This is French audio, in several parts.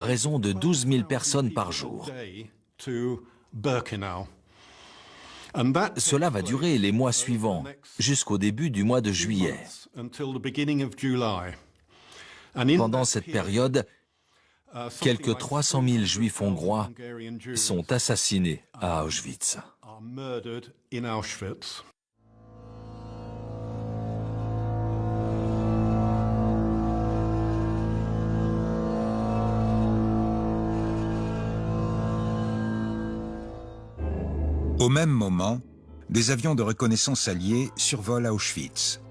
raison de 12 000 personnes par jour. Cela va durer les mois suivants, jusqu'au début du mois de juillet. Pendant cette période, quelques 300 000 Juifs hongrois sont assassinés à Auschwitz. Au même moment, des avions de reconnaissance alliés survolent Auschwitz.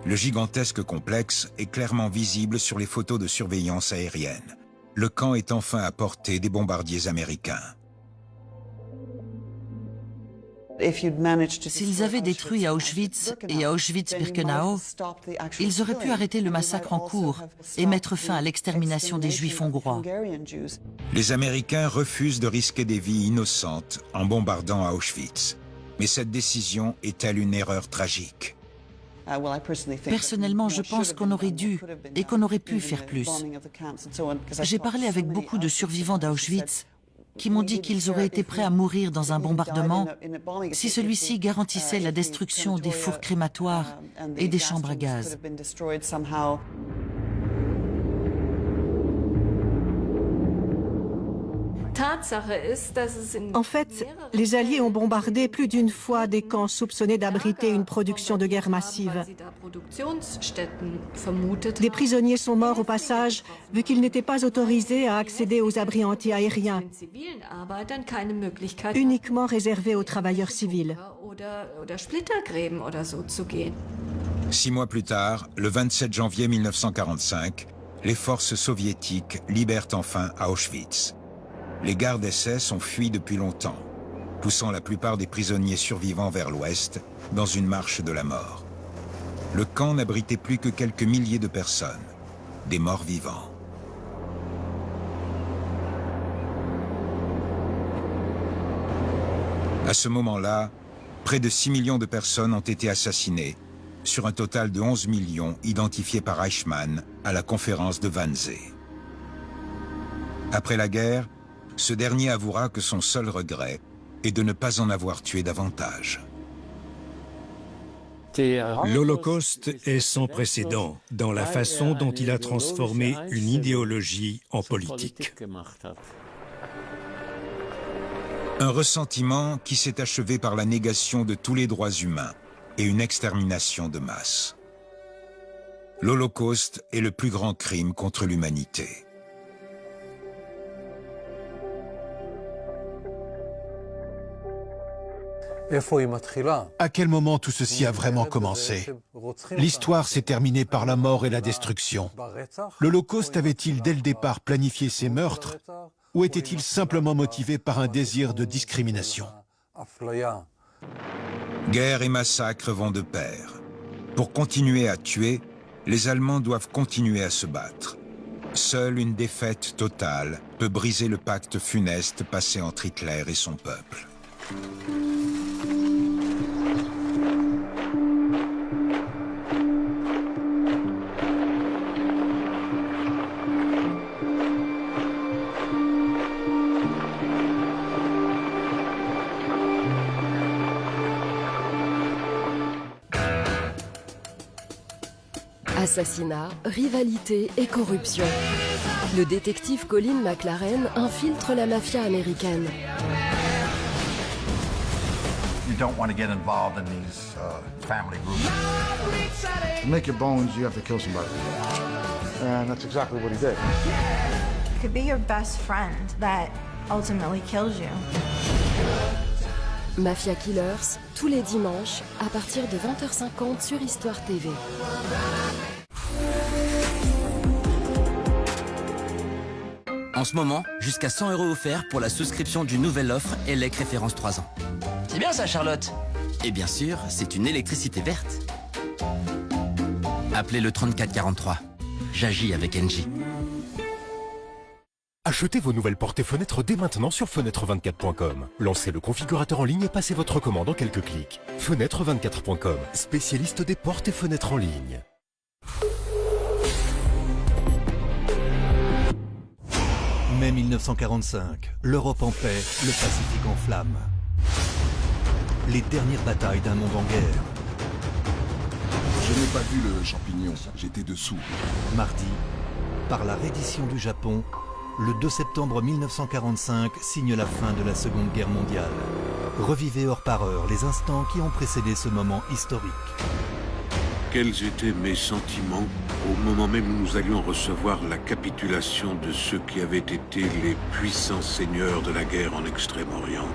Le gigantesque complexe est clairement visible sur les photos de surveillance aérienne. Le camp est enfin à portée des bombardiers américains. S'ils avaient détruit Auschwitz et Auschwitz-Birkenau, ils auraient pu arrêter le massacre en cours et mettre fin à l'extermination des Juifs hongrois. Les Américains refusent de risquer des vies innocentes en bombardant Auschwitz. Mais cette décision est-elle une erreur tragique? Personnellement, je pense qu'on aurait dû et qu'on aurait pu faire plus. J'ai parlé avec beaucoup de survivants d'Auschwitz qui m'ont dit qu'ils auraient été prêts à mourir dans un bombardement si celui-ci garantissait la destruction des fours crématoires et des chambres à gaz. En fait, les Alliés ont bombardé plus d'une fois des camps soupçonnés d'abriter une production de guerre massive. Des prisonniers sont morts au passage, vu qu'ils n'étaient pas autorisés à accéder aux abris anti-aériens, uniquement réservés aux travailleurs civils. 6 mois plus tard, le 27 janvier 1945, les forces soviétiques libèrent enfin Auschwitz. Les gardes SS ont fui depuis longtemps, poussant la plupart des prisonniers survivants vers l'ouest, dans une marche de la mort. Le camp n'abritait plus que quelques milliers de personnes, des morts vivants. À ce moment-là, près de 6 millions de personnes ont été assassinées, sur un total de 11 millions identifiés par Eichmann à la conférence de Wannsee. Après la guerre, ce dernier avouera que son seul regret est de ne pas en avoir tué davantage. L'Holocauste est sans précédent dans la façon dont il a transformé une idéologie en politique. Un ressentiment qui s'est achevé par la négation de tous les droits humains et une extermination de masse. L'Holocauste est le plus grand crime contre l'humanité. À quel moment tout ceci a vraiment commencé? L'histoire s'est terminée par la mort et la destruction. L'Holocauste avait-il dès le départ planifié ces meurtres ou était-il simplement motivé par un désir de discrimination? Guerre et massacre vont de pair. Pour continuer à tuer, les Allemands doivent continuer à se battre. Seule une défaite totale peut briser le pacte funeste passé entre Hitler et son peuple. Assassinat, rivalité et corruption. Le détective Colin McLaren infiltre la mafia américaine. You don't want to get involved in these family groups. To make your bones, you have to kill somebody. And that's exactly what he did. It could be your best friend that ultimately kills you. Mafia Killers, tous les dimanches, à partir de 20h50 sur Histoire TV. En ce moment, jusqu'à 100 € offerts pour la souscription d'une nouvelle offre ELEC référence 3 ans. C'est bien ça, Charlotte. Et bien sûr, c'est une électricité verte. Appelez le 3443. J'agis avec Engie. Achetez vos nouvelles portes et fenêtres dès maintenant sur fenêtre24.com. Lancez le configurateur en ligne et passez votre commande en quelques clics. Fenêtre24.com, spécialiste des portes et fenêtres en ligne. mai 1945, l'Europe en paix, le Pacifique en flammes. Les dernières batailles d'un monde en guerre. Je n'ai pas vu le champignon, j'étais dessous. Mardi, par la reddition du Japon, le 2 septembre 1945 signe la fin de la Seconde Guerre mondiale. Revivez heure par heure les instants qui ont précédé ce moment historique. Quels étaient mes sentiments au moment même où nous allions recevoir la capitulation de ceux qui avaient été les puissants seigneurs de la guerre en Extrême-Orient?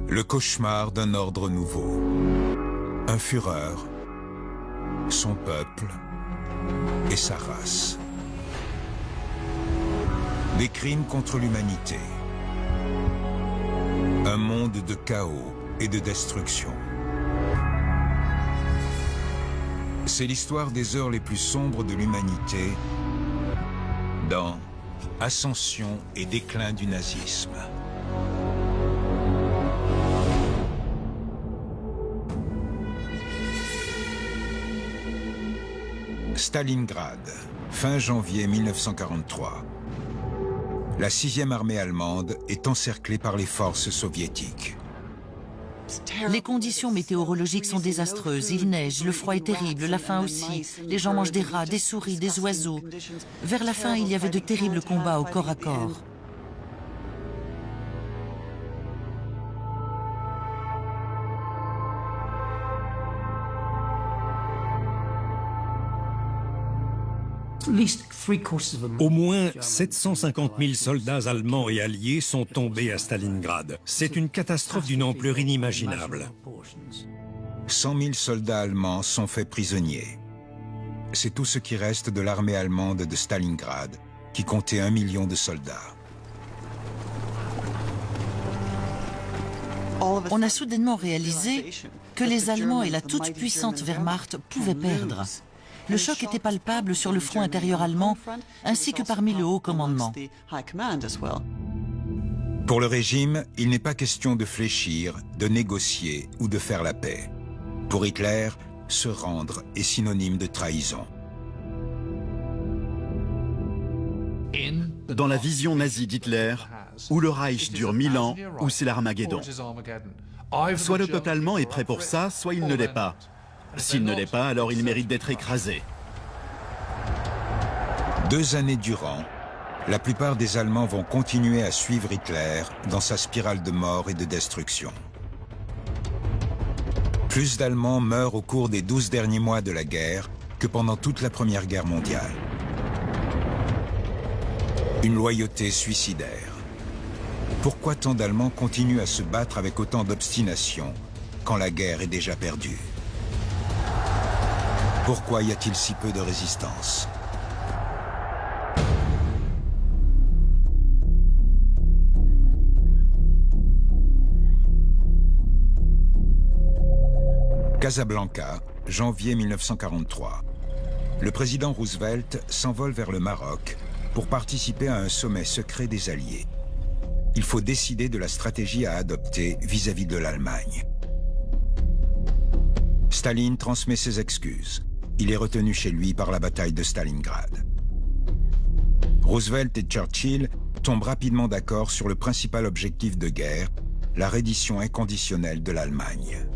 Le cauchemar d'un ordre nouveau. Un Führer, son peuple et sa race. Des crimes contre l'humanité. Un monde de chaos et de destruction. C'est l'histoire des heures les plus sombres de l'humanité dans Ascension et déclin du nazisme. Stalingrad, fin janvier 1943. La 6e armée allemande est encerclée par les forces soviétiques. Les conditions météorologiques sont désastreuses. Il neige, le froid est terrible, la faim aussi. Les gens mangent des rats, des souris, des oiseaux. Vers la fin, il y avait de terribles combats au corps à corps. Au moins 750 000 soldats allemands et alliés sont tombés à Stalingrad. C'est une catastrophe d'une ampleur inimaginable. 100 000 soldats allemands sont faits prisonniers. C'est tout ce qui reste de l'armée allemande de Stalingrad, qui comptait 1 million de soldats. On a soudainement réalisé que les Allemands et la toute-puissante Wehrmacht pouvaient perdre. Le choc était palpable sur le front intérieur allemand, ainsi que parmi le haut commandement. Pour le régime, il n'est pas question de fléchir, de négocier ou de faire la paix. Pour Hitler, se rendre est synonyme de trahison. Dans la vision nazie d'Hitler, ou le Reich dure 1000 ans, ou c'est l'Armageddon. Soit le peuple allemand est prêt pour ça, soit il ne l'est pas. S'il ne l'est pas, alors il mérite d'être écrasé. 2 années durant, la plupart des Allemands vont continuer à suivre Hitler dans sa spirale de mort et de destruction. Plus d'Allemands meurent au cours des 12 derniers mois de la guerre que pendant toute la Première Guerre mondiale. Une loyauté suicidaire. Pourquoi tant d'Allemands continuent à se battre avec autant d'obstination quand la guerre est déjà perdue? Pourquoi y a-t-il si peu de résistance? Casablanca, janvier 1943. Le président Roosevelt s'envole vers le Maroc pour participer à un sommet secret des Alliés. Il faut décider de la stratégie à adopter vis-à-vis de l'Allemagne. Staline transmet ses excuses. Il est retenu chez lui par la bataille de Stalingrad. Roosevelt et Churchill tombent rapidement d'accord sur le principal objectif de guerre, la reddition inconditionnelle de l'Allemagne.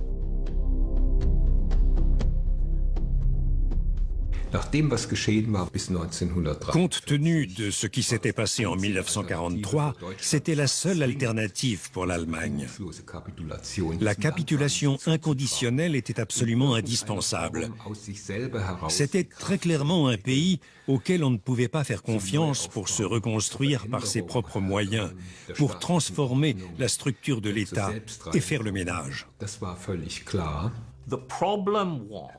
Compte tenu de ce qui s'était passé en 1943, c'était la seule alternative pour l'Allemagne. La capitulation inconditionnelle était absolument indispensable. C'était très clairement un pays auquel on ne pouvait pas faire confiance pour se reconstruire par ses propres moyens, pour transformer la structure de l'État et faire le ménage.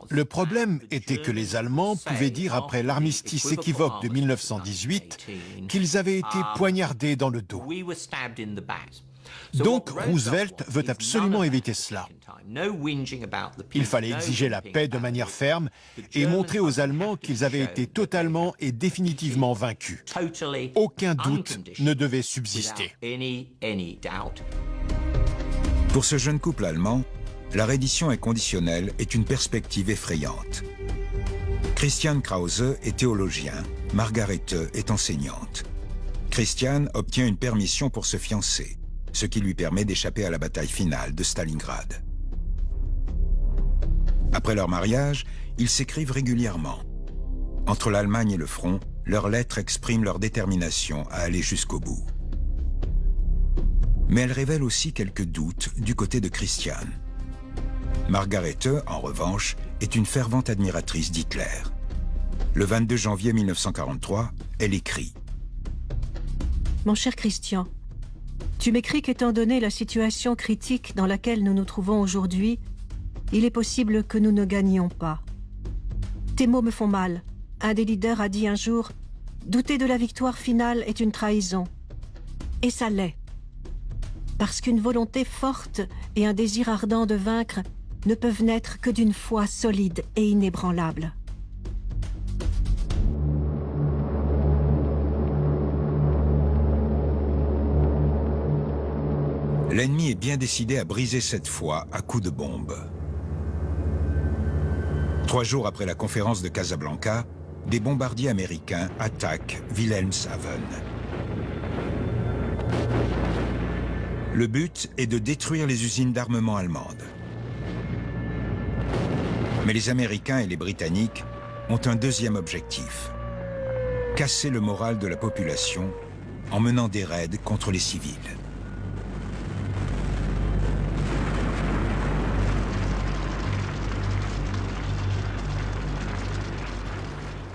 Le problème était que les Allemands pouvaient dire après l'armistice équivoque de 1918 qu'ils avaient été poignardés dans le dos. Donc Roosevelt veut absolument éviter cela. Il fallait exiger la paix de manière ferme et montrer aux Allemands qu'ils avaient été totalement et définitivement vaincus. Aucun doute ne devait subsister. Pour ce jeune couple allemand, la reddition inconditionnelle est une perspective effrayante. Christian Krause est théologien, Margarete est enseignante. Christian obtient une permission pour se fiancer, ce qui lui permet d'échapper à la bataille finale de Stalingrad. Après leur mariage, ils s'écrivent régulièrement. Entre l'Allemagne et le front, leurs lettres expriment leur détermination à aller jusqu'au bout. Mais elles révèlent aussi quelques doutes du côté de Christian. Margarete, en revanche, est une fervente admiratrice d'Hitler. Le 22 janvier 1943, elle écrit « Mon cher Christian, tu m'écris qu'étant donné la situation critique dans laquelle nous nous trouvons aujourd'hui, il est possible que nous ne gagnions pas. Tes mots me font mal. Un des leaders a dit un jour « Douter de la victoire finale est une trahison. » Et ça l'est. Parce qu'une volonté forte et un désir ardent de vaincre ne peuvent naître que d'une foi solide et inébranlable. L'ennemi est bien décidé à briser cette foi à coups de bombe. 3 jours après la conférence de Casablanca, des bombardiers américains attaquent Wilhelmshaven. Le but est de détruire les usines d'armement allemandes. Mais les Américains et les Britanniques ont un deuxième objectif: casser le moral de la population en menant des raids contre les civils.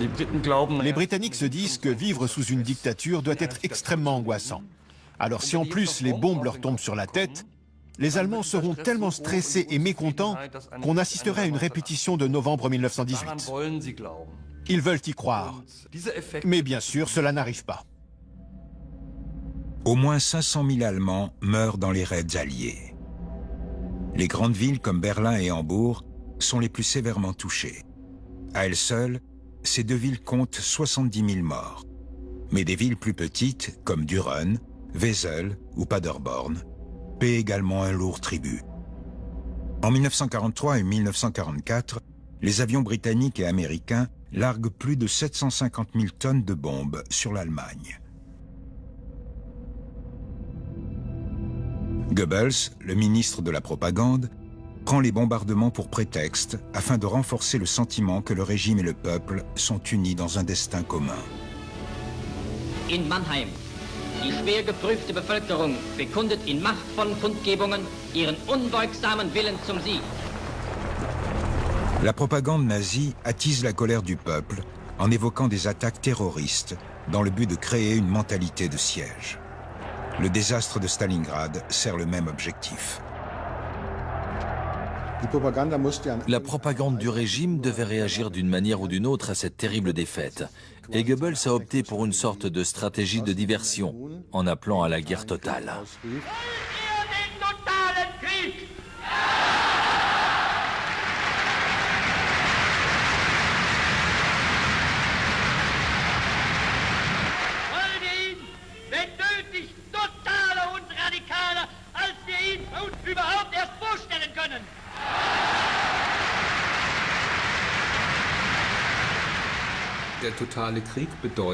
Les Britanniques se disent que vivre sous une dictature doit être extrêmement angoissant. Alors si en plus les bombes leur tombent sur la tête, les Allemands seront tellement stressés et mécontents qu'on assisterait à une répétition de novembre 1918. Ils veulent y croire. Mais bien sûr, cela n'arrive pas. Au moins 500 000 Allemands meurent dans les raids alliés. Les grandes villes comme Berlin et Hambourg sont les plus sévèrement touchées. À elles seules, ces 2 villes comptent 70 000 morts. Mais des villes plus petites, comme Düren, Wesel ou Paderborn, paient également un lourd tribut. En 1943 et 1944, les avions britanniques et américains larguent plus de 750 000 tonnes de bombes sur l'Allemagne. Goebbels, le ministre de la propagande, prend les bombardements pour prétexte afin de renforcer le sentiment que le régime et le peuple sont unis dans un destin commun. In Mannheim, die schwer geprüfte Bevölkerung bekundet in machtvollen Kundgebungen ihren unbeugsamen Willen zum Sieg. La propagande nazie attise la colère du peuple en évoquant des attaques terroristes dans le but de créer une mentalité de siège. Le désastre de Stalingrad sert le même objectif. La propagande du régime devait réagir d'une manière ou d'une autre à cette terrible défaite. Et Goebbels a opté pour une sorte de stratégie de diversion, en appelant à la guerre totale.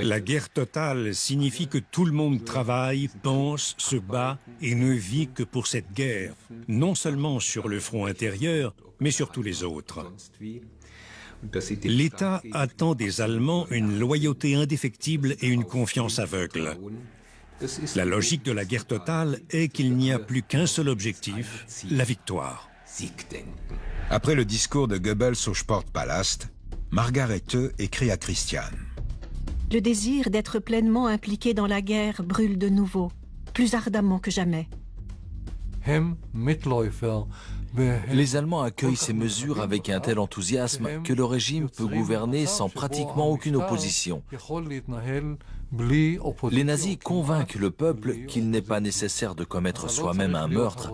La guerre totale signifie que tout le monde travaille, pense, se bat et ne vit que pour cette guerre, non seulement sur le front intérieur, mais sur tous les autres. L'État attend des Allemands une loyauté indéfectible et une confiance aveugle. La logique de la guerre totale est qu'il n'y a plus qu'un seul objectif, la victoire. Après le discours de Goebbels au Sportpalast, Margarete écrit à Christian. Le désir d'être pleinement impliqué dans la guerre brûle de nouveau, plus ardemment que jamais. Les Allemands accueillent ces mesures avec un tel enthousiasme que le régime peut gouverner sans pratiquement aucune opposition. Les nazis convainquent le peuple qu'il n'est pas nécessaire de commettre soi-même un meurtre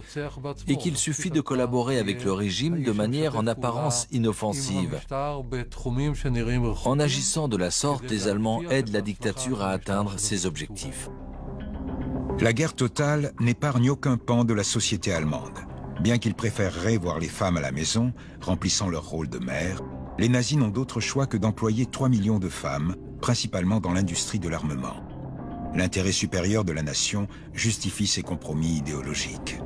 et qu'il suffit de collaborer avec le régime de manière en apparence inoffensive. En agissant de la sorte, les Allemands aident la dictature à atteindre ses objectifs. La guerre totale n'épargne aucun pan de la société allemande. Bien qu'ils préféreraient voir les femmes à la maison, remplissant leur rôle de mère, les nazis n'ont d'autre choix que d'employer 3 millions de femmes, principalement dans l'industrie de l'armement. L'intérêt supérieur de la nation justifie ces compromis idéologiques.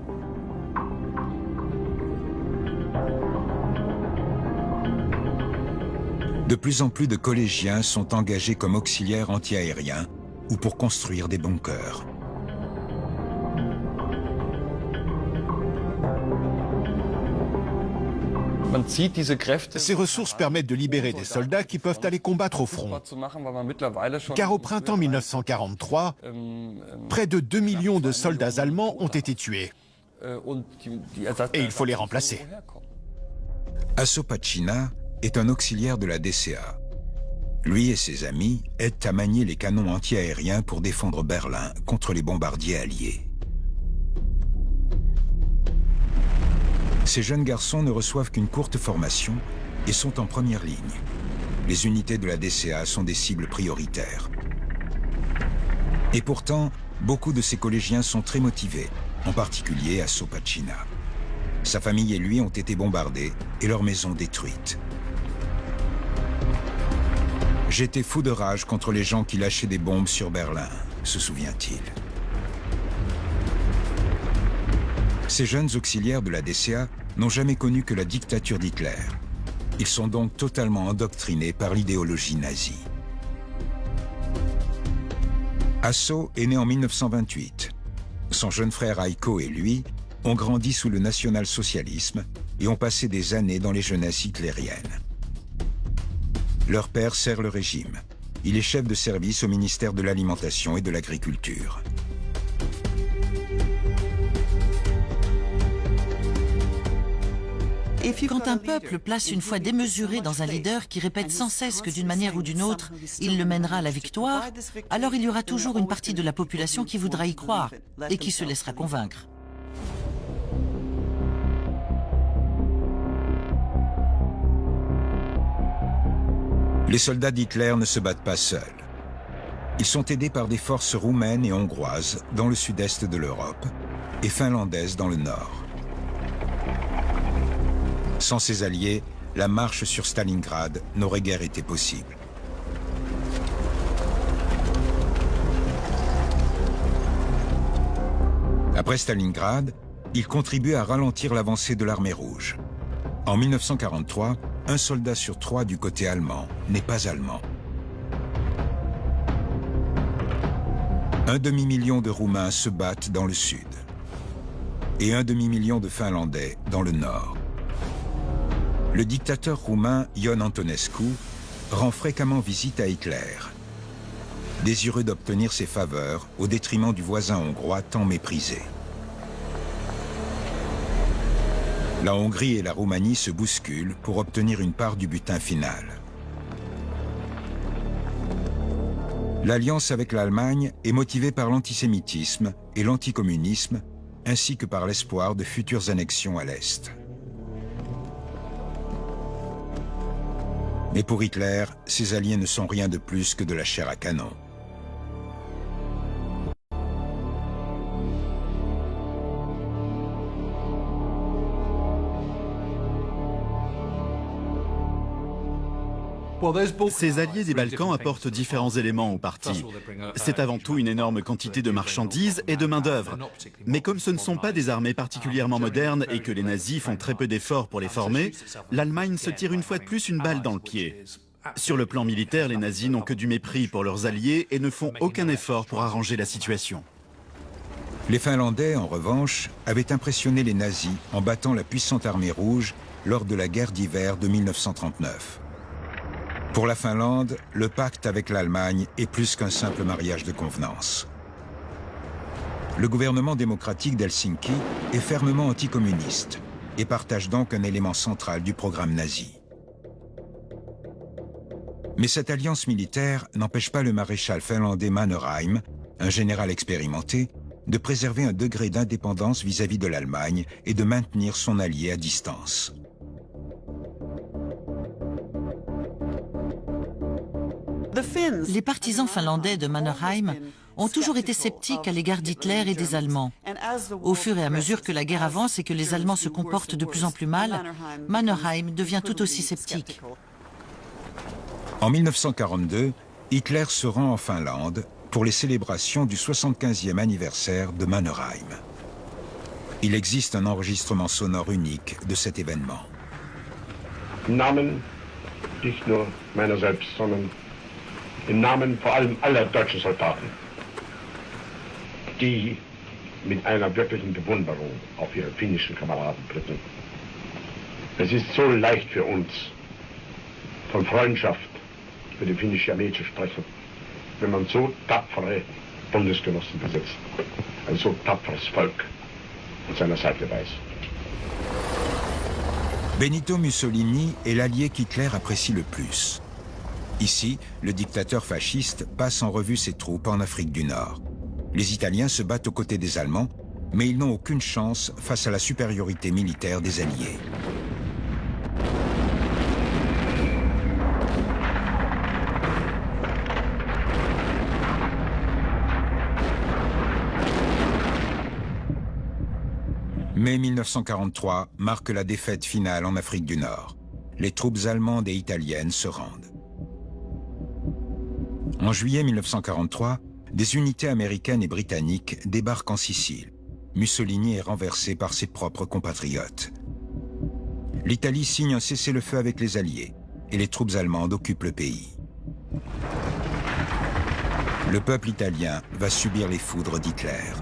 De plus en plus de collégiens sont engagés comme auxiliaires antiaériens ou pour construire des bunkers. Ces ressources permettent de libérer des soldats qui peuvent aller combattre au front. Car au printemps 1943, près de 2 millions de soldats allemands ont été tués. Et il faut les remplacer. Asso Pacina est un auxiliaire de la DCA. Lui et ses amis aident à manier les canons antiaériens pour défendre Berlin contre les bombardiers alliés. Ces jeunes garçons ne reçoivent qu'une courte formation et sont en première ligne. Les unités de la DCA sont des cibles prioritaires. Et pourtant, beaucoup de ces collégiens sont très motivés, en particulier Asso Pacina. Sa famille et lui ont été bombardés et leur maison détruite. « J'étais fou de rage contre les gens qui lâchaient des bombes sur Berlin », se souvient-il. Ces jeunes auxiliaires de la DCA n'ont jamais connu que la dictature d'Hitler. Ils sont donc totalement endoctrinés par l'idéologie nazie. Asso est né en 1928. Son jeune frère Heiko et lui ont grandi sous le national-socialisme et ont passé des années dans les jeunesses hitlériennes. Leur père sert le régime. Il est chef de service au ministère de l'Alimentation et de l'Agriculture. Quand un peuple place une foi démesurée dans un leader qui répète sans cesse que d'une manière ou d'une autre, il le mènera à la victoire, alors il y aura toujours une partie de la population qui voudra y croire et qui se laissera convaincre. Les soldats d'Hitler ne se battent pas seuls. Ils sont aidés par des forces roumaines et hongroises dans le sud-est de l'Europe et finlandaises dans le nord. Sans ces alliés, la marche sur Stalingrad n'aurait guère été possible. Après Stalingrad, il contribue à ralentir l'avancée de l'armée rouge. En 1943, un soldat sur 3 du côté allemand n'est pas allemand. Un demi-million de Roumains se battent dans le sud et un demi-million de Finlandais dans le nord. Le dictateur roumain Ion Antonescu rend fréquemment visite à Hitler, désireux d'obtenir ses faveurs au détriment du voisin hongrois tant méprisé. La Hongrie et la Roumanie se bousculent pour obtenir une part du butin final. L'alliance avec l'Allemagne est motivée par l'antisémitisme et l'anticommunisme, ainsi que par l'espoir de futures annexions à l'Est. Mais pour Hitler, ses alliés ne sont rien de plus que de la chair à canon. Ces alliés des Balkans apportent différents éléments au parti. C'est avant tout une énorme quantité de marchandises et de main-d'œuvre. Mais comme ce ne sont pas des armées particulièrement modernes et que les nazis font très peu d'efforts pour les former, l'Allemagne se tire une fois de plus une balle dans le pied. Sur le plan militaire, les nazis n'ont que du mépris pour leurs alliés et ne font aucun effort pour arranger la situation. Les Finlandais, en revanche, avaient impressionné les nazis en battant la puissante armée rouge lors de la guerre d'hiver de 1939. Pour la Finlande, le pacte avec l'Allemagne est plus qu'un simple mariage de convenance. Le gouvernement démocratique d'Helsinki est fermement anticommuniste et partage donc un élément central du programme nazi. Mais cette alliance militaire n'empêche pas le maréchal finlandais Mannerheim, un général expérimenté, de préserver un degré d'indépendance vis-à-vis de l'Allemagne et de maintenir son allié à distance. Les partisans finlandais de Mannerheim ont toujours été sceptiques à l'égard d'Hitler et des Allemands. Au fur et à mesure que la guerre avance et que les Allemands se comportent de plus en plus mal, Mannerheim devient tout aussi sceptique. En 1942, Hitler se rend en Finlande pour les célébrations du 75e anniversaire de Mannerheim. Il existe un enregistrement sonore unique de cet événement. Im Namen nicht nur meiner selbst, sondern im Namen vor allem aller deutschen Soldaten, die mit einer wirklichen Bewunderung auf ihre finnischen Kameraden blicken. Es ist so leicht für uns, von Freundschaft für die finnische Armee zu sprechen, wenn man so tapfere Bundesgenossen besitzt, ein so tapferes Volk an seiner Seite weiß. Benito Mussolini est l'allié qu'Hitler apprécie le plus. Ici, le dictateur fasciste passe en revue ses troupes en Afrique du Nord. Les Italiens se battent aux côtés des Allemands, mais ils n'ont aucune chance face à la supériorité militaire des Alliés. Mai 1943 marque la défaite finale en Afrique du Nord. Les troupes allemandes et italiennes se rendent. En juillet 1943, des unités américaines et britanniques débarquent en Sicile. Mussolini est renversé par ses propres compatriotes. L'Italie signe un cessez-le-feu avec les Alliés et les troupes allemandes occupent le pays. Le peuple italien va subir les foudres d'Hitler.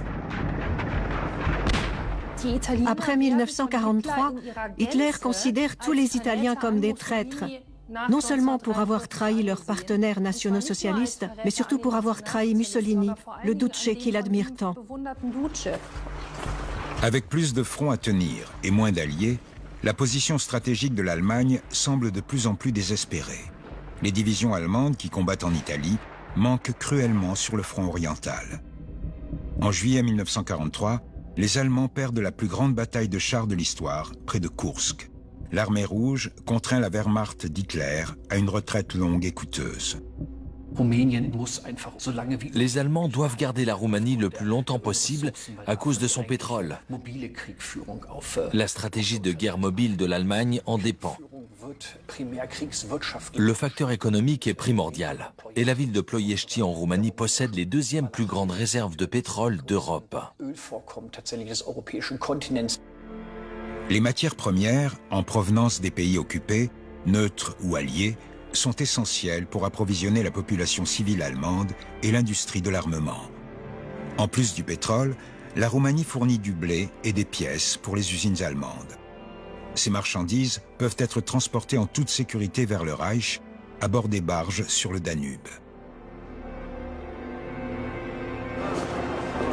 Après 1943, Hitler considère tous les Italiens comme des traîtres, non seulement pour avoir trahi leurs partenaires nationaux-socialistes, mais surtout pour avoir trahi Mussolini, le Duce qu'il admire tant. Avec plus de fronts à tenir et moins d'alliés, la position stratégique de l'Allemagne semble de plus en plus désespérée. Les divisions allemandes qui combattent en Italie manquent cruellement sur le front oriental. En juillet 1943, les Allemands perdent la plus grande bataille de chars de l'histoire, près de Kursk. L'armée rouge contraint la Wehrmacht d'Hitler à une retraite longue et coûteuse. Les Allemands doivent garder la Roumanie le plus longtemps possible à cause de son pétrole. La stratégie de guerre mobile de l'Allemagne en dépend. Le facteur économique est primordial et la ville de Ploiești en Roumanie possède les deuxièmes plus grandes réserves de pétrole d'Europe. Les matières premières, en provenance des pays occupés, neutres ou alliés, sont essentielles pour approvisionner la population civile allemande et l'industrie de l'armement. En plus du pétrole, la Roumanie fournit du blé et des pièces pour les usines allemandes. Ces marchandises peuvent être transportées en toute sécurité vers le Reich, à bord des barges sur le Danube.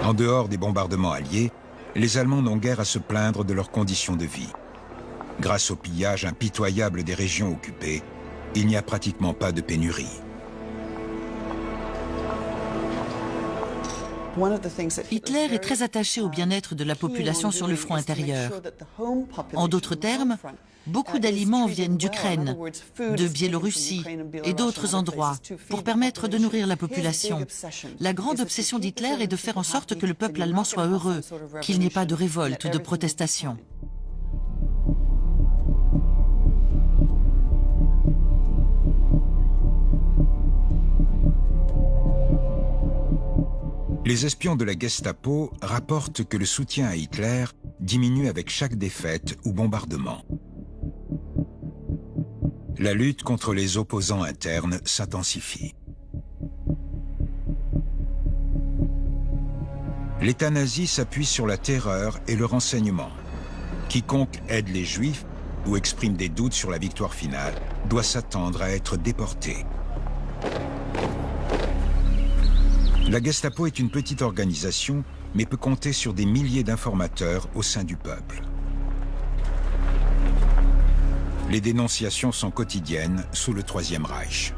En dehors des bombardements alliés, les Allemands n'ont guère à se plaindre de leurs conditions de vie. Grâce au pillage impitoyable des régions occupées, il n'y a pratiquement pas de pénurie. Hitler est très attaché au bien-être de la population sur le front intérieur. En d'autres termes, beaucoup d'aliments viennent d'Ukraine, de Biélorussie et d'autres endroits pour permettre de nourrir la population. La grande obsession d'Hitler est de faire en sorte que le peuple allemand soit heureux, qu'il n'y ait pas de révolte ou de protestation. Les espions de la Gestapo rapportent que le soutien à Hitler diminue avec chaque défaite ou bombardement. La lutte contre les opposants internes s'intensifie. L'État nazi s'appuie sur la terreur et le renseignement. Quiconque aide les Juifs ou exprime des doutes sur la victoire finale doit s'attendre à être déporté. La Gestapo est une petite organisation, mais peut compter sur des milliers d'informateurs au sein du peuple. Les dénonciations sont quotidiennes sous le Troisième Reich.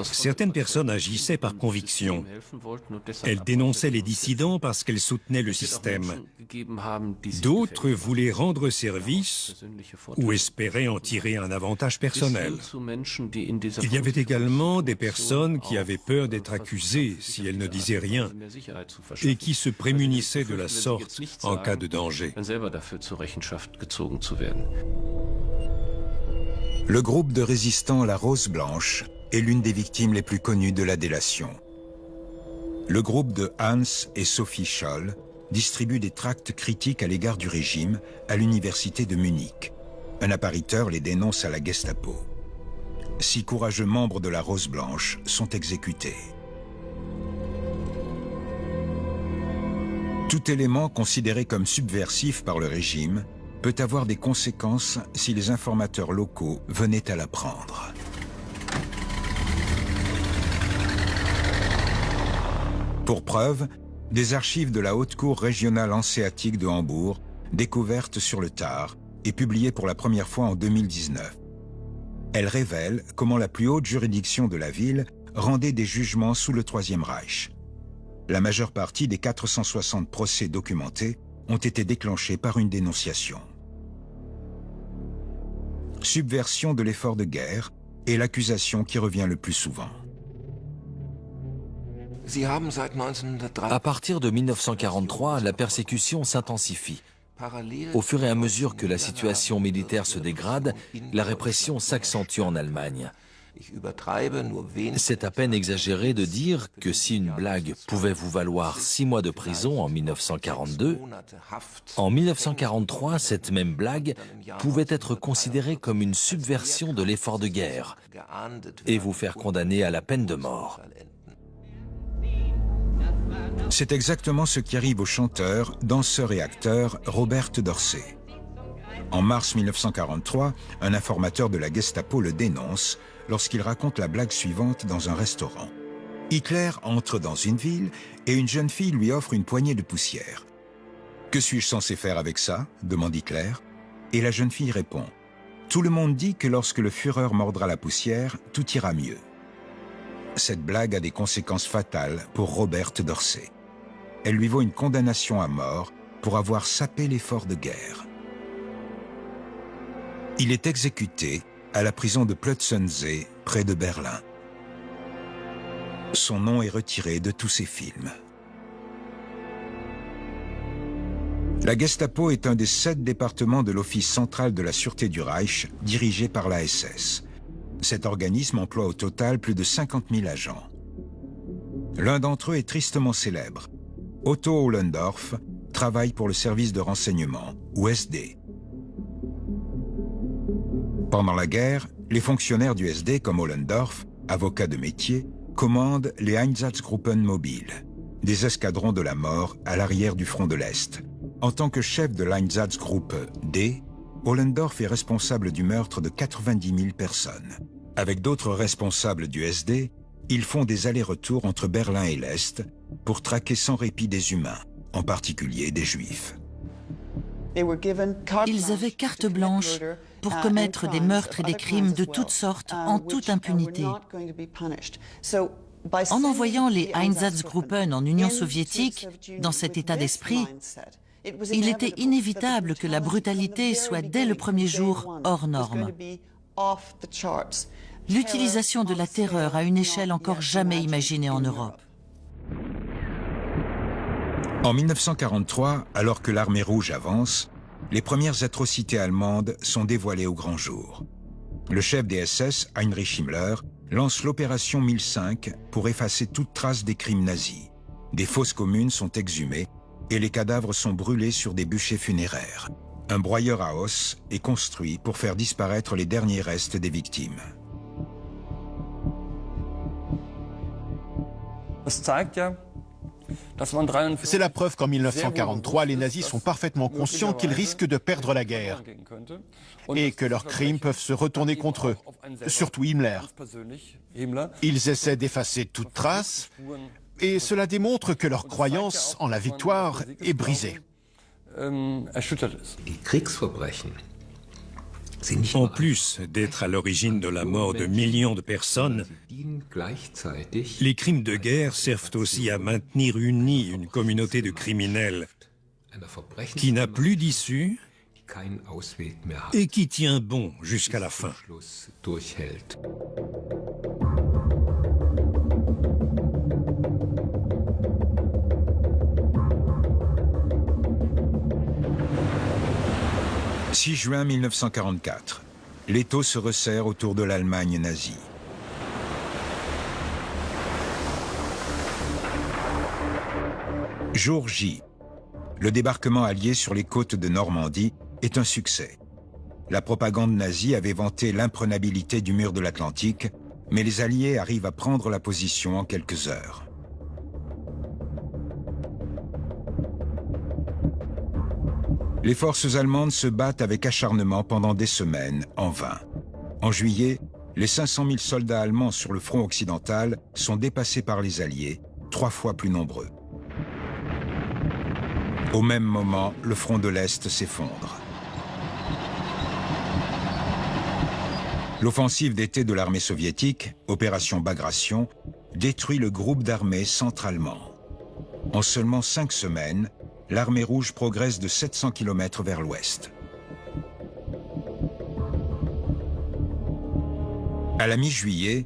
Certaines personnes agissaient par conviction. Elles dénonçaient les dissidents parce qu'elles soutenaient le système. D'autres voulaient rendre service ou espéraient en tirer un avantage personnel. Il y avait également des personnes qui avaient peur d'être accusées si elles ne disaient rien et qui se prémunissaient de la sorte en cas de danger. Le groupe de résistants La Rose Blanche est l'une des victimes les plus connues de la délation. Le groupe de Hans et Sophie Scholl distribue des tracts critiques à l'égard du régime à l'université de Munich. Un appariteur les dénonce à la Gestapo. 6 courageux membres de La Rose Blanche sont exécutés. Tout élément considéré comme subversif par le régime peut avoir des conséquences si les informateurs locaux venaient à l'apprendre. Pour preuve, des archives de la Haute Cour régionale hanséatique de Hambourg, découvertes sur le tard et publiées pour la première fois en 2019. Elles révèlent comment la plus haute juridiction de la ville rendait des jugements sous le Troisième Reich. La majeure partie des 460 procès documentés ont été déclenchés par une dénonciation. Subversion de l'effort de guerre est l'accusation qui revient le plus souvent. À partir de 1943, la persécution s'intensifie. Au fur et à mesure que la situation militaire se dégrade, la répression s'accentue en Allemagne. C'est à peine exagéré de dire que si une blague pouvait vous valoir 6 mois de prison en 1942, en 1943, cette même blague pouvait être considérée comme une subversion de l'effort de guerre et vous faire condamner à la peine de mort. C'est exactement ce qui arrive au chanteur, danseur et acteur Robert Dorsey. En mars 1943, un informateur de la Gestapo le dénonce lorsqu'il raconte la blague suivante dans un restaurant. Hitler entre dans une ville et une jeune fille lui offre une poignée de poussière. « Que suis-je censé faire avec ça ?» demande Hitler. Et la jeune fille répond « Tout le monde dit que lorsque le Führer mordra la poussière, tout ira mieux. » Cette blague a des conséquences fatales pour Robert Dorsey. Elle lui vaut une condamnation à mort pour avoir sapé l'effort de guerre. Il est exécuté à la prison de Plötzensee, près de Berlin. Son nom est retiré de tous ses films. La Gestapo est un des 7 départements de l'Office central de la Sûreté du Reich, dirigé par la SS. Cet organisme emploie au total plus de 50 000 agents. L'un d'entre eux est tristement célèbre. Otto Ohlendorf travaille pour le service de renseignement, ou SD. Pendant la guerre, les fonctionnaires du SD comme Ohlendorf, avocat de métier, commandent les Einsatzgruppen mobiles, des escadrons de la mort à l'arrière du front de l'Est. En tant que chef de l'Einsatzgruppe D, Ohlendorf est responsable du meurtre de 90 000 personnes. Avec d'autres responsables du SD, ils font des allers-retours entre Berlin et l'Est pour traquer sans répit des humains, en particulier des Juifs. Ils avaient carte blanche pour commettre des meurtres et des crimes de toutes sortes en toute impunité. En envoyant les Einsatzgruppen en Union soviétique, dans cet état d'esprit, il était inévitable que la brutalité soit dès le premier jour hors norme. L'utilisation de la terreur à une échelle encore jamais imaginée en Europe. En 1943, alors que l'armée rouge avance, les premières atrocités allemandes sont dévoilées au grand jour. Le chef des SS, Heinrich Himmler, lance l'opération 1005 pour effacer toute trace des crimes nazis. Des fosses communes sont exhumées et les cadavres sont brûlés sur des bûchers funéraires. Un broyeur à os est construit pour faire disparaître les derniers restes des victimes. C'est la preuve qu'en 1943, les nazis sont parfaitement conscients qu'ils risquent de perdre la guerre et que leurs crimes peuvent se retourner contre eux, surtout Himmler. Ils essaient d'effacer toute trace et cela démontre que leur croyance en la victoire est brisée. En plus d'être à l'origine de la mort de millions de personnes, les crimes de guerre servent aussi à maintenir unie une communauté de criminels qui n'a plus d'issue et qui tient bon jusqu'à la fin. « 6 juin 1944, l'étau se resserre autour de l'Allemagne nazie. Jour J. Le débarquement allié sur les côtes de Normandie est un succès. La propagande nazie avait vanté l'imprenabilité du mur de l'Atlantique, mais les Alliés arrivent à prendre la position en quelques heures. Les forces allemandes se battent avec acharnement pendant des semaines, en vain. En juillet, les 500 000 soldats allemands sur le front occidental sont dépassés par les Alliés, 3 fois plus nombreux. Au même moment, le front de l'Est s'effondre. L'offensive d'été de l'armée soviétique, opération Bagration, détruit le groupe d'armées centre-allemand. En seulement 5 semaines, l'armée rouge progresse de 700 km vers l'ouest. À la mi-juillet,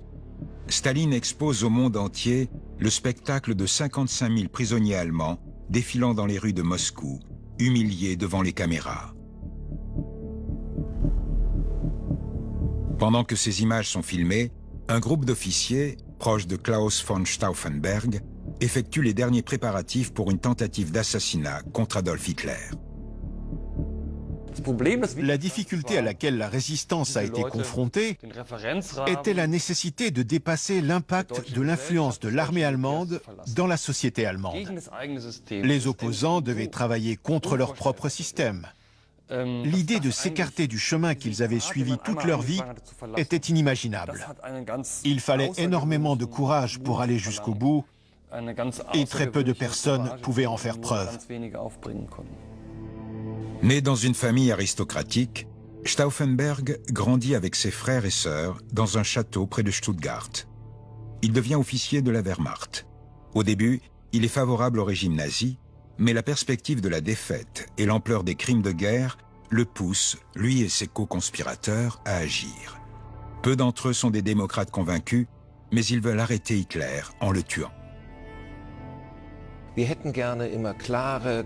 Staline expose au monde entier le spectacle de 55 000 prisonniers allemands défilant dans les rues de Moscou, humiliés devant les caméras. Pendant que ces images sont filmées, un groupe d'officiers, proche de Klaus von Stauffenberg, effectue les derniers préparatifs pour une tentative d'assassinat contre Adolf Hitler. La difficulté à laquelle la résistance a été confrontée était la nécessité de dépasser l'impact de l'influence de l'armée allemande dans la société allemande. Les opposants devaient travailler contre leur propre système. L'idée de s'écarter du chemin qu'ils avaient suivi toute leur vie était inimaginable. Il fallait énormément de courage pour aller jusqu'au bout, et très peu de personnes pouvaient en faire preuve. Né dans une famille aristocratique, Stauffenberg grandit avec ses frères et sœurs dans un château près de Stuttgart. Il devient officier de la Wehrmacht. Au début, il est favorable au régime nazi, mais la perspective de la défaite et l'ampleur des crimes de guerre le poussent, lui et ses co-conspirateurs, à agir. Peu d'entre eux sont des démocrates convaincus, mais ils veulent arrêter Hitler en le tuant.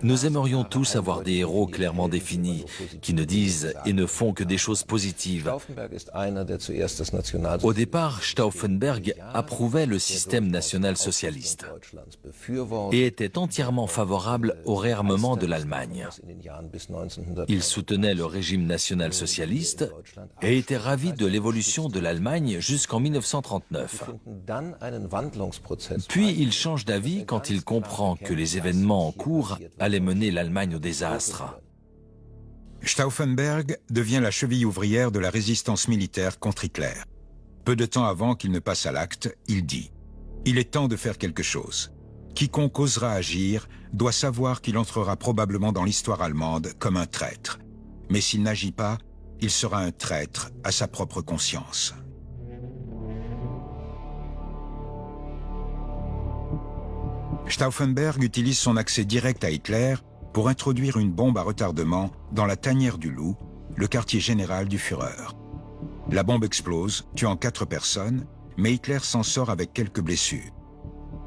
Nous aimerions tous avoir des héros clairement définis, qui ne disent et ne font que des choses positives. Au départ, Stauffenberg approuvait le système national-socialiste et était entièrement favorable au réarmement de l'Allemagne. Il soutenait le régime national-socialiste et était ravi de l'évolution de l'Allemagne jusqu'en 1939. Puis il change d'avis quand il comprend que les événements en cours allaient mener l'Allemagne au désastre. Stauffenberg devient la cheville ouvrière de la résistance militaire contre Hitler. Peu de temps avant qu'il ne passe à l'acte, il dit « Il est temps de faire quelque chose. Quiconque osera agir doit savoir qu'il entrera probablement dans l'histoire allemande comme un traître. Mais s'il n'agit pas, il sera un traître à sa propre conscience. » Stauffenberg utilise son accès direct à Hitler pour introduire une bombe à retardement dans la tanière du Loup, le quartier général du Führer. La bombe explose, tuant 4 personnes, mais Hitler s'en sort avec quelques blessures.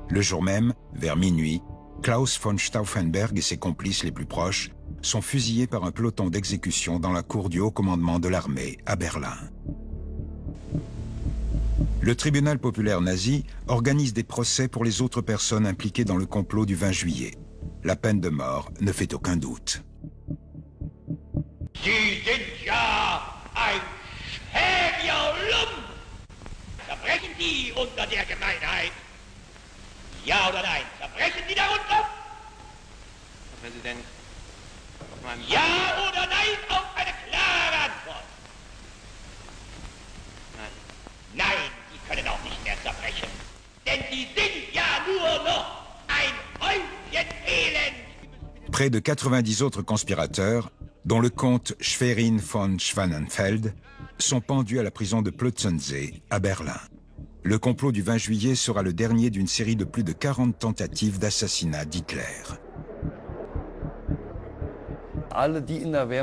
Le jour même, vers minuit, Klaus von Stauffenberg et ses complices les plus proches sont fusillés par un peloton d'exécution dans la cour du haut commandement de l'armée à Berlin. Le tribunal populaire nazi organise des procès pour les autres personnes impliquées dans le complot du 20 juillet. La peine de mort ne fait aucun doute. Sie sind ja ein schäbiger Lump! Verbrechen die unter der Gemeinheit? Ja oder nein? Verbrechen die darunter? Herr Präsident, ja oder nein auf eine klare Antwort? Nein. Nein, die können auch nicht mehr zerbrechen. Denn die sind ja nur noch ein Häufchen Elend. Près de 90 autres conspirateurs, dont le comte Schwerin von Schwanenfeld, sont pendus à la prison de Plötzensee, à Berlin. Le complot du 20 juillet sera le dernier d'une série de plus de 40 tentatives d'assassinat d'Hitler.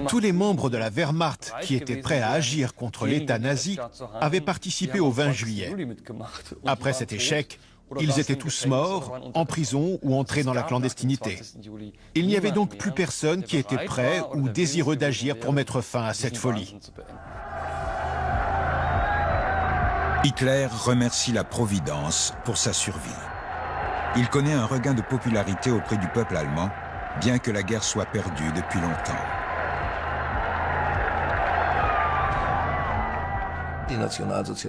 Tous les membres de la Wehrmacht qui étaient prêts à agir contre l'État nazi avaient participé au 20 juillet. Après cet échec, ils étaient tous morts, en prison ou entrés dans la clandestinité. Il n'y avait donc plus personne qui était prêt ou désireux d'agir pour mettre fin à cette folie. Hitler remercie la Providence pour sa survie. Il connaît un regain de popularité auprès du peuple allemand, bien que la guerre soit perdue depuis longtemps.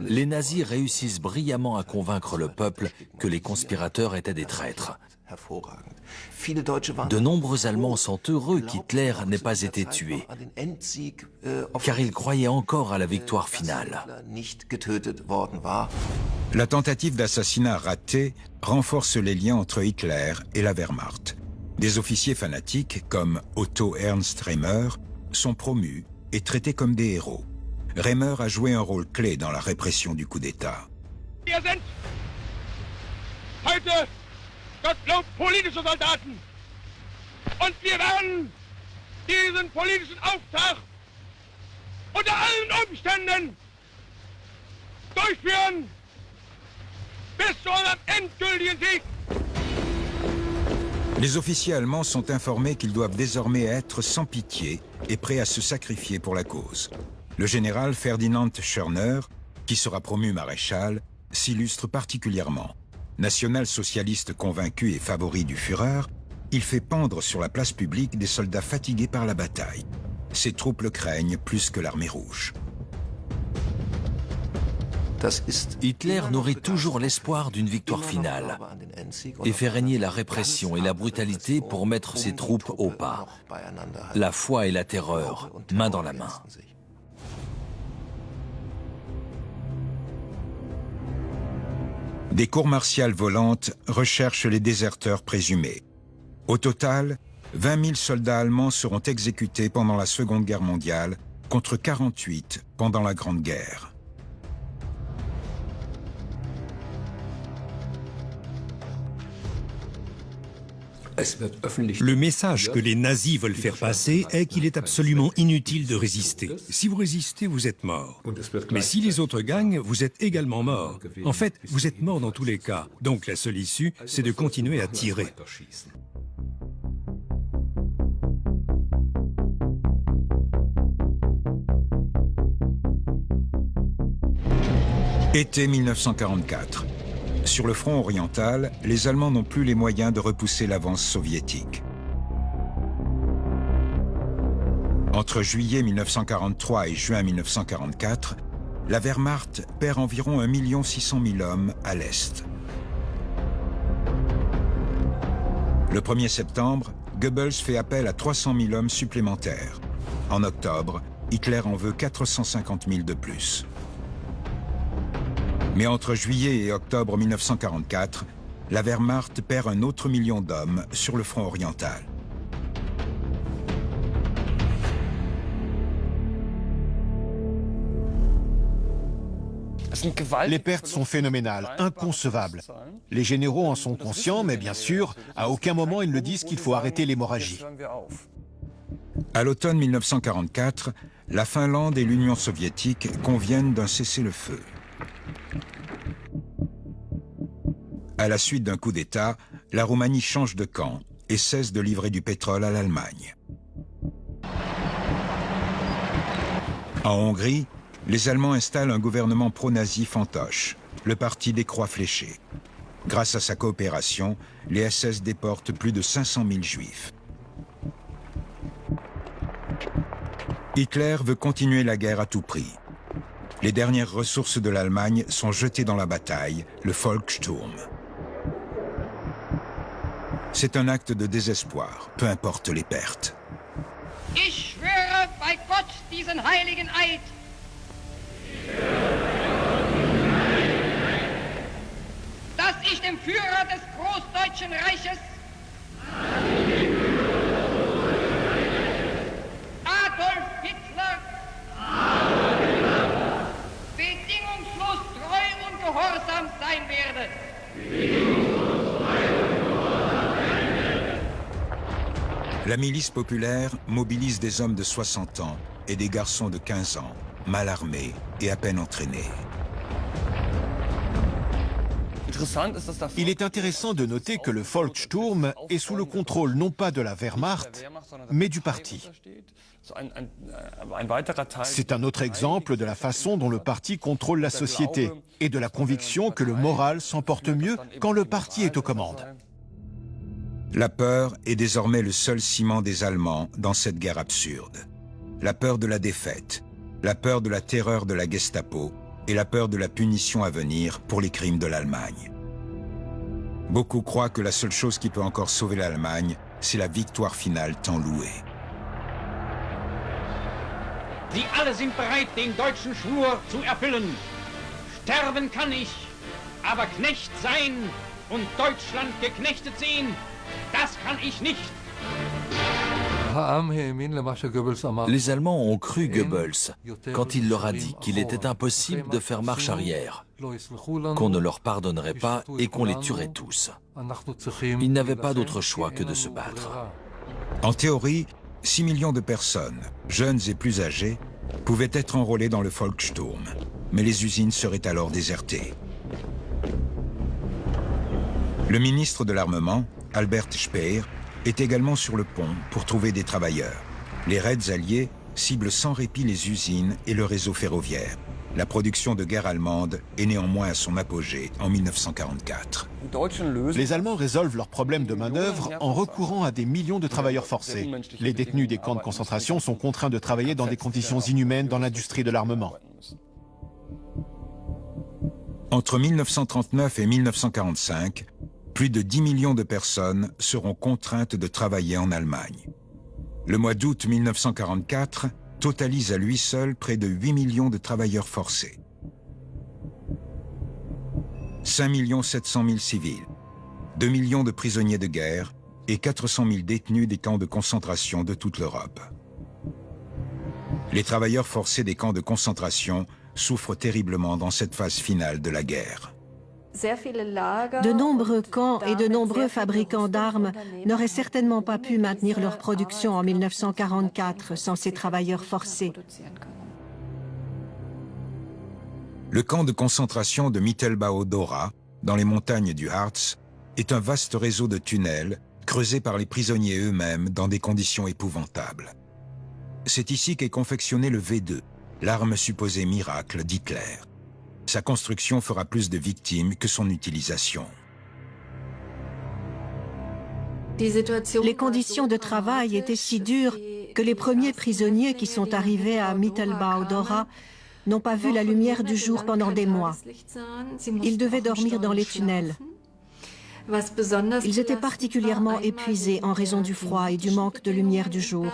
Les nazis réussissent brillamment à convaincre le peuple que les conspirateurs étaient des traîtres. De nombreux Allemands sont heureux qu'Hitler n'ait pas été tué, car ils croyaient encore à la victoire finale. La tentative d'assassinat ratée renforce les liens entre Hitler et la Wehrmacht. Des officiers fanatiques, comme Otto Ernst Reimer, sont promus et traités comme des héros. Reimer a joué un rôle clé dans la répression du coup d'État. Wir sind heute Gottlob politische Soldaten. Und wir werden diesen politischen Auftrag unter allen Umständen durchführen bis zu unserem endgültigen Sieg. Les officiers allemands sont informés qu'ils doivent désormais être sans pitié et prêts à se sacrifier pour la cause. Le général Ferdinand Schörner, qui sera promu maréchal, s'illustre particulièrement. National-socialiste convaincu et favori du Führer, il fait pendre sur la place publique des soldats fatigués par la bataille. Ses troupes le craignent plus que l'armée rouge. Hitler nourrit toujours l'espoir d'une victoire finale et fait régner la répression et la brutalité pour mettre ses troupes au pas. La foi et la terreur, main dans la main. Des cours martiales volantes recherchent les déserteurs présumés. Au total, 20 000 soldats allemands seront exécutés pendant la Seconde Guerre mondiale, contre 48 pendant la Grande Guerre. Le message que les nazis veulent faire passer est qu'il est absolument inutile de résister. Si vous résistez, vous êtes mort. Mais si les autres gagnent, vous êtes également mort. En fait, vous êtes mort dans tous les cas. Donc la seule issue, c'est de continuer à tirer. Été 1944. Sur le front oriental, les Allemands n'ont plus les moyens de repousser l'avance soviétique. Entre juillet 1943 et juin 1944, la Wehrmacht perd environ 1 600 000 hommes à l'Est. Le 1er septembre, Goebbels fait appel à 300 000 hommes supplémentaires. En octobre, Hitler en veut 450 000 de plus. Mais entre juillet et octobre 1944, la Wehrmacht perd un autre 1 million d'hommes sur le front oriental. Les pertes sont phénoménales, inconcevables. Les généraux en sont conscients, mais bien sûr, à aucun moment ils ne disent qu'il faut arrêter l'hémorragie. À l'automne 1944, la Finlande et l'Union soviétique conviennent d'un cessez-le-feu. À la suite d'un coup d'État, la Roumanie change de camp et cesse de livrer du pétrole à l'Allemagne. En Hongrie, les Allemands installent un gouvernement pro-nazi fantoche, le Parti des Croix fléchées. Grâce à sa coopération, les SS déportent plus de 500 000 Juifs. Hitler veut continuer la guerre à tout prix. Les dernières ressources de l'Allemagne sont jetées dans la bataille, le Volkssturm. C'est un acte de désespoir, peu importe les pertes. Ich schwöre bei Gott diesen heiligen Eid. Dass ich dem Führer des Großdeutschen Reiches La milice populaire mobilise des hommes de 60 ans et des garçons de 15 ans, mal armés et à peine entraînés. Il est intéressant de noter que le Volkssturm est sous le contrôle non pas de la Wehrmacht, mais du parti. C'est un autre exemple de la façon dont le parti contrôle la société et de la conviction que le moral s'emporte mieux quand le parti est aux commandes. La peur est désormais le seul ciment des Allemands dans cette guerre absurde. La peur de la défaite, la peur de la terreur de la Gestapo et la peur de la punition à venir pour les crimes de l'Allemagne. Beaucoup croient que la seule chose qui peut encore sauver l'Allemagne, c'est la victoire finale tant louée. Sie alle sind bereit, den deutschen Schwur zu erfüllen. Sterben kann ich, aber Knecht sein und Deutschland geknechtet sehen, das kann ich nicht. Les Allemands ont cru Goebbels quand il leur a dit qu'il était impossible de faire marche arrière, qu'on ne leur pardonnerait pas et qu'on les tuerait tous. Ils n'avaient pas d'autre choix que de se battre. En théorie, 6 millions de personnes, jeunes et plus âgées, pouvaient être enrôlées dans le Volkssturm, mais les usines seraient alors désertées. Le ministre de l'Armement, Albert Speer, est également sur le pont pour trouver des travailleurs. Les raids alliés ciblent sans répit les usines et le réseau ferroviaire. La production de guerre allemande est néanmoins à son apogée en 1944. Les Allemands résolvent leurs problèmes de main-d'œuvre en recourant à des millions de travailleurs forcés. Les détenus des camps de concentration sont contraints de travailler dans des conditions inhumaines dans l'industrie de l'armement. Entre 1939 et 1945, plus de 10 millions de personnes seront contraintes de travailler en Allemagne. Le mois d'août 1944 totalise à lui seul près de 8 millions de travailleurs forcés. 5 700 000 civils, 2 millions de prisonniers de guerre et 400 000 détenus des camps de concentration de toute l'Europe. Les travailleurs forcés des camps de concentration souffrent terriblement dans cette phase finale de la guerre. De nombreux camps et de nombreux fabricants d'armes n'auraient certainement pas pu maintenir leur production en 1944 sans ces travailleurs forcés. Le camp de concentration de Mittelbau-Dora, dans les montagnes du Harz, est un vaste réseau de tunnels creusés par les prisonniers eux-mêmes dans des conditions épouvantables. C'est ici qu'est confectionné le V2, l'arme supposée miracle d'Hitler. Sa construction fera plus de victimes que son utilisation. Les conditions de travail étaient si dures que les premiers prisonniers qui sont arrivés à Mittelbau-Dora n'ont pas vu la lumière du jour pendant des mois. Ils devaient dormir dans les tunnels. Ils étaient particulièrement épuisés en raison du froid et du manque de lumière du jour.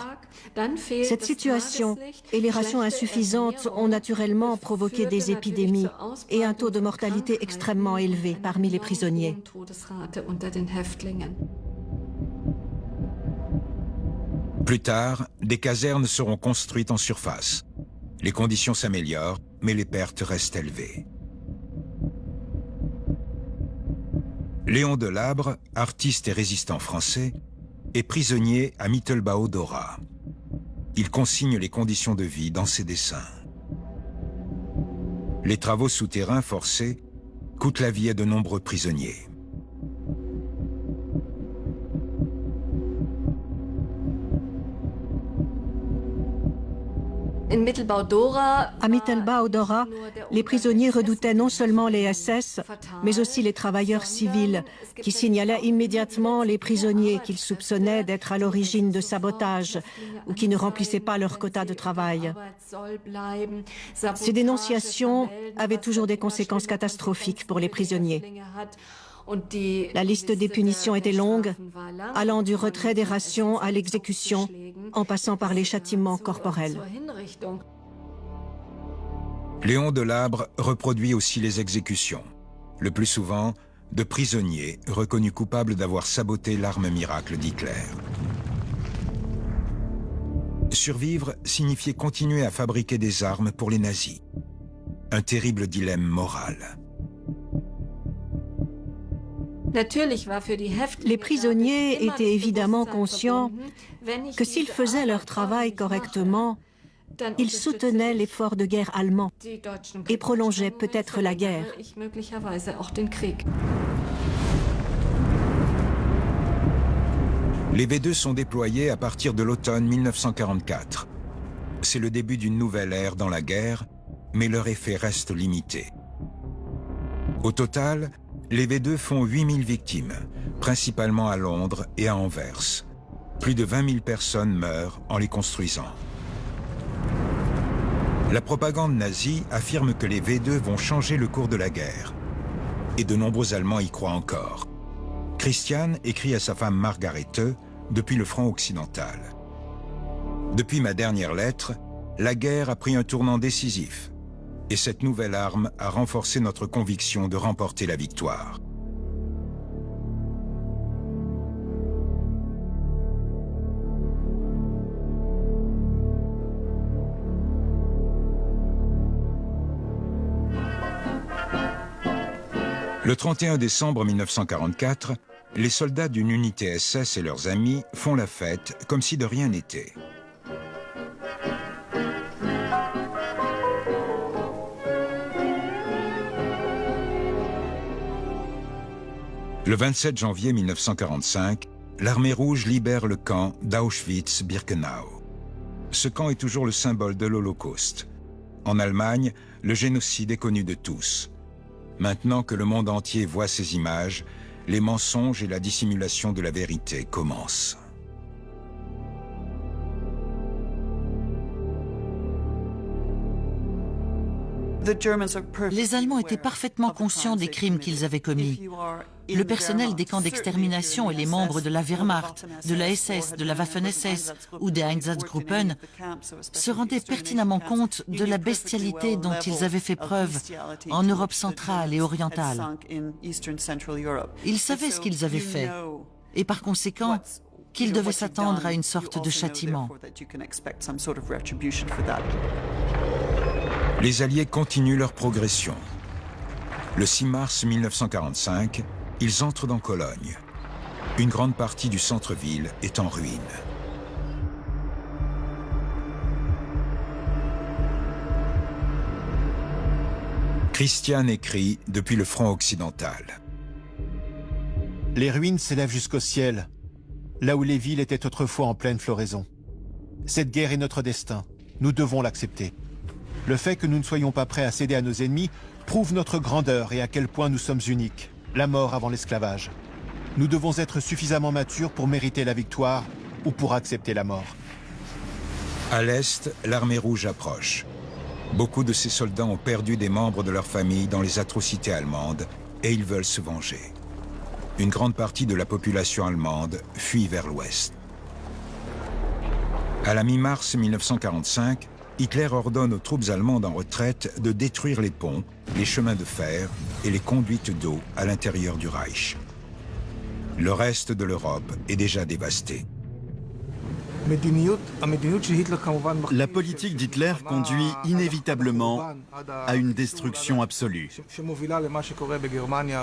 Cette situation et les rations insuffisantes ont naturellement provoqué des épidémies et un taux de mortalité extrêmement élevé parmi les prisonniers. Plus tard, des casernes seront construites en surface. Les conditions s'améliorent, mais les pertes restent élevées. Léon Delabre, artiste et résistant français, est prisonnier à Mittelbau-Dora. Il consigne les conditions de vie dans ses dessins. Les travaux souterrains forcés coûtent la vie à de nombreux prisonniers. À Mittelbau-Dora, les prisonniers redoutaient non seulement les SS, mais aussi les travailleurs civils, qui signalaient immédiatement les prisonniers qu'ils soupçonnaient d'être à l'origine de sabotage ou qui ne remplissaient pas leur quota de travail. Ces dénonciations avaient toujours des conséquences catastrophiques pour les prisonniers. La liste des punitions était longue, allant du retrait des rations à l'exécution, en passant par les châtiments corporels. Léon Delabre reproduit aussi les exécutions, le plus souvent de prisonniers reconnus coupables d'avoir saboté l'arme miracle d'Hitler. Survivre signifiait continuer à fabriquer des armes pour les nazis. Un terrible dilemme moral. Les prisonniers étaient évidemment conscients que s'ils faisaient leur travail correctement, ils soutenaient l'effort de guerre allemand et prolongeaient peut-être la guerre. Les V2 sont déployés à partir de l'automne 1944. C'est le début d'une nouvelle ère dans la guerre, mais leur effet reste limité. Au total, les V2 font 8000 victimes, principalement à Londres et à Anvers. Plus de 20 000 personnes meurent en les construisant. La propagande nazie affirme que les V2 vont changer le cours de la guerre. Et de nombreux Allemands y croient encore. Christian écrit à sa femme Margarete depuis le front occidental. Depuis ma dernière lettre, la guerre a pris un tournant décisif. Et cette nouvelle arme a renforcé notre conviction de remporter la victoire. Le 31 décembre 1944, les soldats d'une unité SS et leurs amis font la fête comme si de rien n'était. Le 27 janvier 1945, l'armée rouge libère le camp d'Auschwitz-Birkenau. Ce camp est toujours le symbole de l'Holocauste. En Allemagne, le génocide est connu de tous. Maintenant que le monde entier voit ces images, les mensonges et la dissimulation de la vérité commencent. Les Allemands étaient parfaitement conscients des crimes qu'ils avaient commis. Le personnel des camps d'extermination et les membres de la Wehrmacht, de la SS, de la Waffen-SS ou des Einsatzgruppen se rendaient pertinemment compte de la bestialité dont ils avaient fait preuve en Europe centrale et orientale. Ils savaient ce qu'ils avaient fait et par conséquent qu'ils devaient s'attendre à une sorte de châtiment. Les Alliés continuent leur progression. Le 6 mars 1945, ils entrent dans Cologne. Une grande partie du centre-ville est en ruine. Christian écrit depuis le front occidental. Les ruines s'élèvent jusqu'au ciel, là où les villes étaient autrefois en pleine floraison. Cette guerre est notre destin. Nous devons l'accepter. Le fait que nous ne soyons pas prêts à céder à nos ennemis prouve notre grandeur et à quel point nous sommes uniques. La mort avant l'esclavage. Nous devons être suffisamment matures pour mériter la victoire ou pour accepter la mort. À l'Est, l'armée rouge approche. Beaucoup de ces soldats ont perdu des membres de leur famille dans les atrocités allemandes et ils veulent se venger. Une grande partie de la population allemande fuit vers l'Ouest. À la mi-mars 1945, Hitler ordonne aux troupes allemandes en retraite de détruire les ponts, les chemins de fer et les conduites d'eau à l'intérieur du Reich. Le reste de l'Europe est déjà dévasté. La politique d'Hitler conduit inévitablement à une destruction absolue.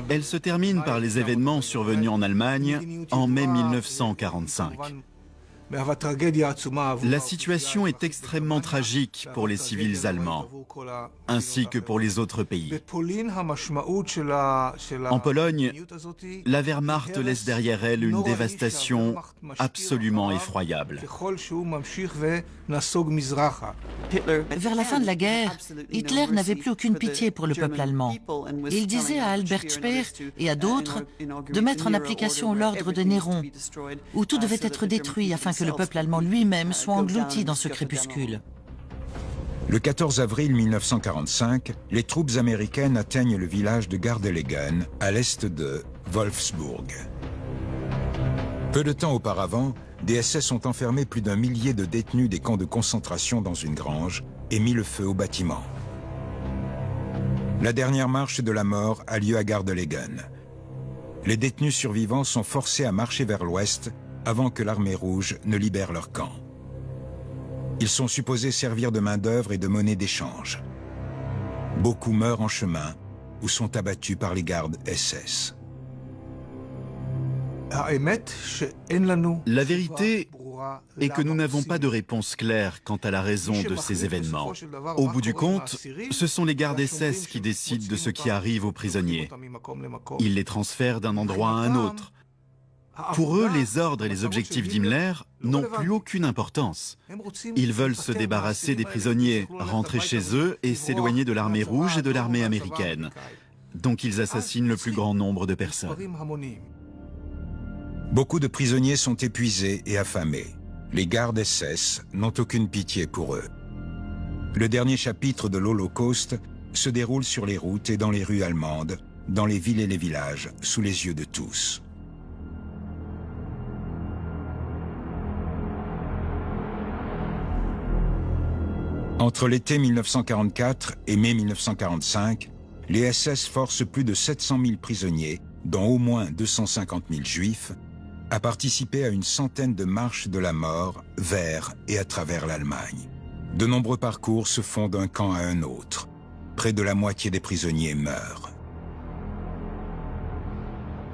Elle se termine par les événements survenus en Allemagne en mai 1945. La situation est extrêmement tragique pour les civils allemands, ainsi que pour les autres pays. En Pologne, la Wehrmacht laisse derrière elle une dévastation absolument effroyable. Vers la fin de la guerre, Hitler n'avait plus aucune pitié pour le peuple allemand. Il disait à Albert Speer et à d'autres de mettre en application l'ordre de Néron, où tout devait être détruit afin que le peuple allemand lui-même soit englouti dans ce crépuscule. Le 14 avril 1945, les troupes américaines atteignent le village de Gardelegen, à l'est de Wolfsburg. Peu de temps auparavant, des SS ont enfermé plus d'1 millier de détenus des camps de concentration dans une grange et mis le feu au bâtiment. La dernière marche de la mort a lieu à Gardelegen. Les détenus survivants sont forcés à marcher vers l'ouest avant que l'armée rouge ne libère leur camp. Ils sont supposés servir de main-d'œuvre et de monnaie d'échange. Beaucoup meurent en chemin ou sont abattus par les gardes SS. La vérité est que nous n'avons pas de réponse claire quant à la raison de ces événements. Au bout du compte, ce sont les gardes SS qui décident de ce qui arrive aux prisonniers. Ils les transfèrent d'un endroit à un autre. Pour eux, les ordres et les objectifs d'Himmler n'ont plus aucune importance. Ils veulent se débarrasser des prisonniers, rentrer chez eux et s'éloigner de l'armée rouge et de l'armée américaine. Donc ils assassinent le plus grand nombre de personnes. Beaucoup de prisonniers sont épuisés et affamés. Les gardes SS n'ont aucune pitié pour eux. Le dernier chapitre de l'Holocauste se déroule sur les routes et dans les rues allemandes, dans les villes et les villages, sous les yeux de tous. Entre l'été 1944 et mai 1945, les SS forcent plus de 700 000 prisonniers, dont au moins 250 000 juifs, à participer à une centaine de marches de la mort vers et à travers l'Allemagne. De nombreux parcours se font d'un camp à un autre. Près de la moitié des prisonniers meurent.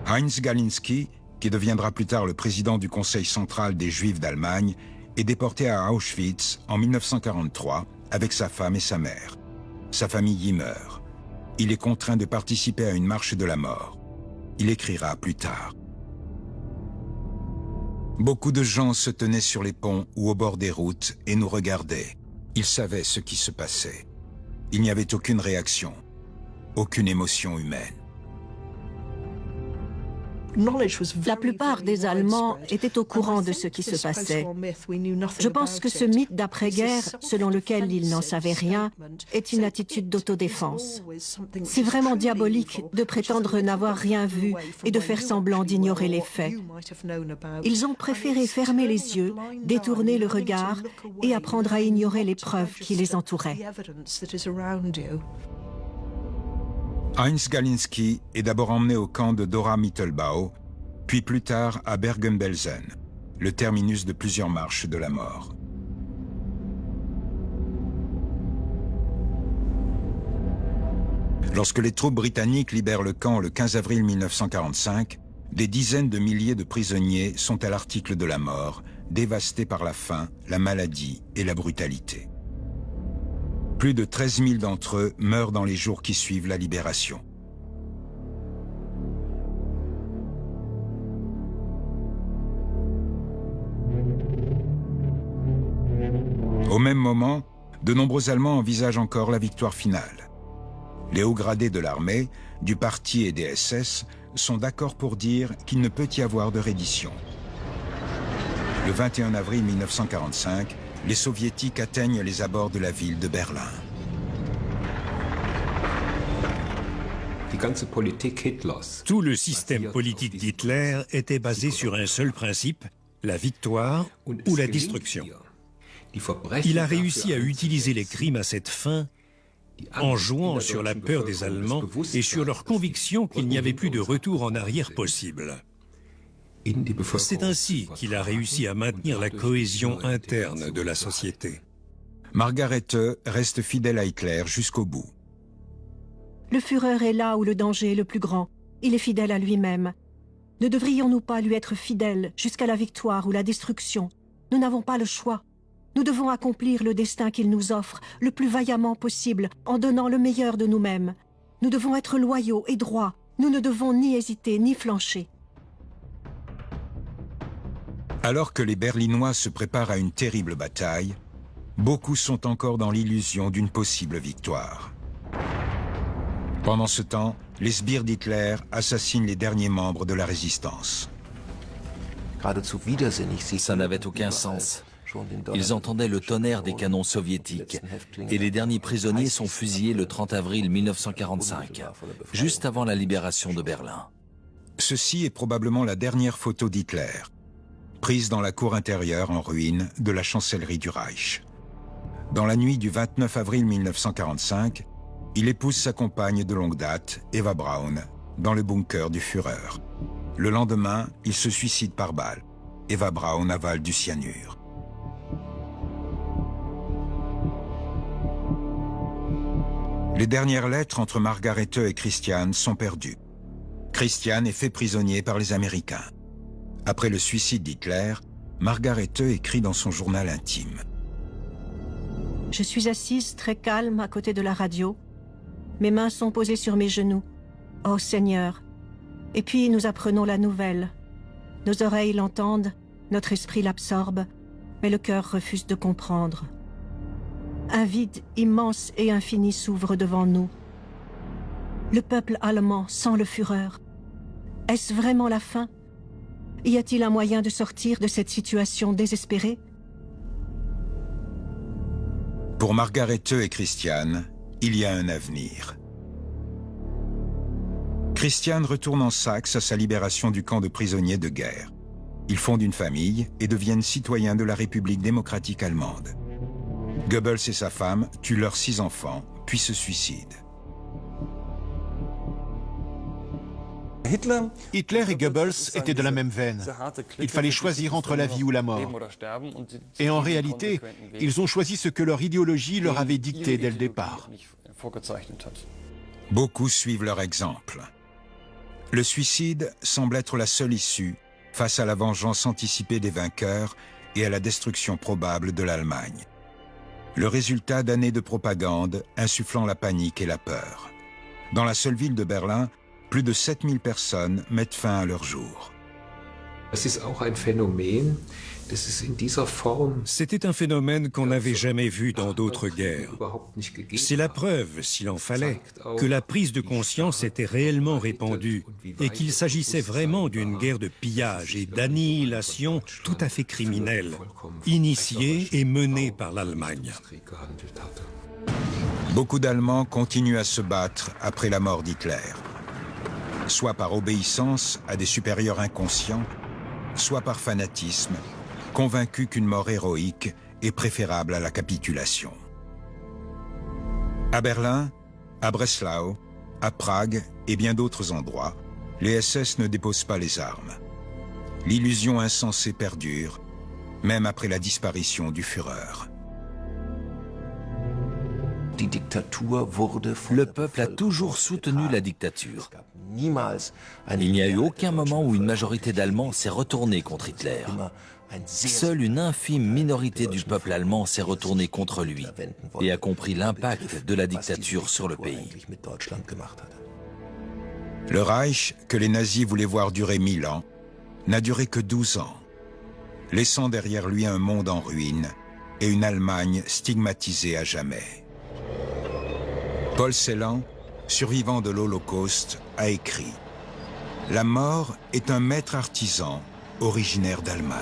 Heinz Galinski, qui deviendra plus tard le président du Conseil central des Juifs d'Allemagne, est déporté à Auschwitz en 1943 avec sa femme et sa mère. Sa famille y meurt. Il est contraint de participer à une marche de la mort. Il écrira plus tard. Beaucoup de gens se tenaient sur les ponts ou au bord des routes et nous regardaient. Ils savaient ce qui se passait. Il n'y avait aucune réaction, aucune émotion humaine. La plupart des Allemands étaient au courant de ce qui se passait. Je pense que ce mythe d'après-guerre, selon lequel ils n'en savaient rien, est une attitude d'autodéfense. C'est vraiment diabolique de prétendre n'avoir rien vu et de faire semblant d'ignorer les faits. Ils ont préféré fermer les yeux, détourner le regard et apprendre à ignorer les preuves qui les entouraient. Heinz Galinski est d'abord emmené au camp de Dora-Mittelbau, puis plus tard à Bergen-Belsen, le terminus de plusieurs marches de la mort. Lorsque les troupes britanniques libèrent le camp le 15 avril 1945, des dizaines de milliers de prisonniers sont à l'article de la mort, dévastés par la faim, la maladie et la brutalité. Plus de 13 000 d'entre eux meurent dans les jours qui suivent la libération. Au même moment, de nombreux Allemands envisagent encore la victoire finale. Les hauts gradés de l'armée, du parti et des SS sont d'accord pour dire qu'il ne peut y avoir de reddition. Le 21 avril 1945, les soviétiques atteignent les abords de la ville de Berlin. Tout le système politique d'Hitler était basé sur un seul principe, la victoire ou la destruction. Il a réussi à utiliser les crimes à cette fin en jouant sur la peur des Allemands et sur leur conviction qu'il n'y avait plus de retour en arrière possible. C'est ainsi qu'il a réussi à maintenir la cohésion interne de la société. Margaret reste fidèle à Hitler jusqu'au bout. Le Führer est là où le danger est le plus grand. Il est fidèle à lui-même. Ne devrions-nous pas lui être fidèles jusqu'à la victoire ou la destruction? Nous n'avons pas le choix. Nous devons accomplir le destin qu'il nous offre le plus vaillamment possible en donnant le meilleur de nous-mêmes. Nous devons être loyaux et droits. Nous ne devons ni hésiter ni flancher. Alors que les Berlinois se préparent à une terrible bataille, beaucoup sont encore dans l'illusion d'une possible victoire. Pendant ce temps, les sbires d'Hitler assassinent les derniers membres de la résistance. Ça n'avait aucun sens. Ils entendaient le tonnerre des canons soviétiques et les derniers prisonniers sont fusillés le 30 avril 1945, juste avant la libération de Berlin. Ceci est probablement la dernière photo d'Hitler, prise dans la cour intérieure en ruine de la chancellerie du Reich. Dans la nuit du 29 avril 1945, il épouse sa compagne de longue date, Eva Braun, dans le bunker du Führer. Le lendemain, il se suicide par balle. Eva Braun avale du cyanure. Les dernières lettres entre Margarethe et Christian sont perdues. Christian est fait prisonnier par les Américains. Après le suicide d'Hitler, Margarete écrit dans son journal intime. Je suis assise très calme à côté de la radio. Mes mains sont posées sur mes genoux. Oh Seigneur! Et puis nous apprenons la nouvelle. Nos oreilles l'entendent, notre esprit l'absorbe, mais le cœur refuse de comprendre. Un vide immense et infini s'ouvre devant nous. Le peuple allemand sent le fureur. Est-ce vraiment la fin? Y a-t-il un moyen de sortir de cette situation désespérée? Pour Margarete et Christiane, il y a un avenir. Christiane retourne en Saxe à sa libération du camp de prisonniers de guerre. Ils fondent une famille et deviennent citoyens de la République démocratique allemande. Goebbels et sa femme tuent leurs 6 enfants, puis se suicident. Hitler et Goebbels étaient de la même veine. Il fallait choisir entre la vie ou la mort. Et en réalité, ils ont choisi ce que leur idéologie leur avait dicté dès le départ. Beaucoup suivent leur exemple. Le suicide semble être la seule issue face à la vengeance anticipée des vainqueurs et à la destruction probable de l'Allemagne. Le résultat d'années de propagande insufflant la panique et la peur. Dans la seule ville de Berlin, plus de 7000 personnes mettent fin à leur jour. C'était un phénomène qu'on n'avait jamais vu dans d'autres guerres. C'est la preuve, s'il en fallait, que la prise de conscience était réellement répandue et qu'il s'agissait vraiment d'une guerre de pillage et d'annihilation tout à fait criminelle, initiée et menée par l'Allemagne. Beaucoup d'Allemands continuent à se battre après la mort d'Hitler, soit par obéissance à des supérieurs inconscients, soit par fanatisme, convaincus qu'une mort héroïque est préférable à la capitulation. À Berlin, à Breslau, à Prague et bien d'autres endroits, les SS ne déposent pas les armes. L'illusion insensée perdure, même après la disparition du Führer. Le peuple a toujours soutenu la dictature. Il n'y a eu aucun moment où une majorité d'Allemands s'est retournée contre Hitler. Seule une infime minorité du peuple allemand s'est retournée contre lui et a compris l'impact de la dictature sur le pays. Le Reich, que les nazis voulaient voir durer 1000 ans, n'a duré que 12 ans, laissant derrière lui un monde en ruine et une Allemagne stigmatisée à jamais. Paul Celan, survivant de l'Holocauste, a écrit « La mort est un maître artisan originaire d'Allemagne ».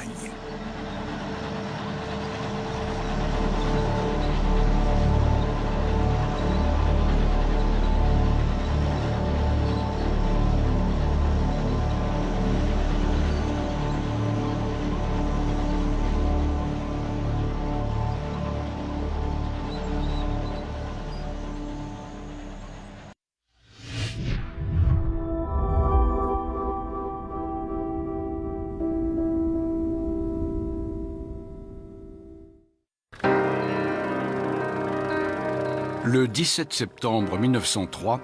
Le 17 septembre 1903,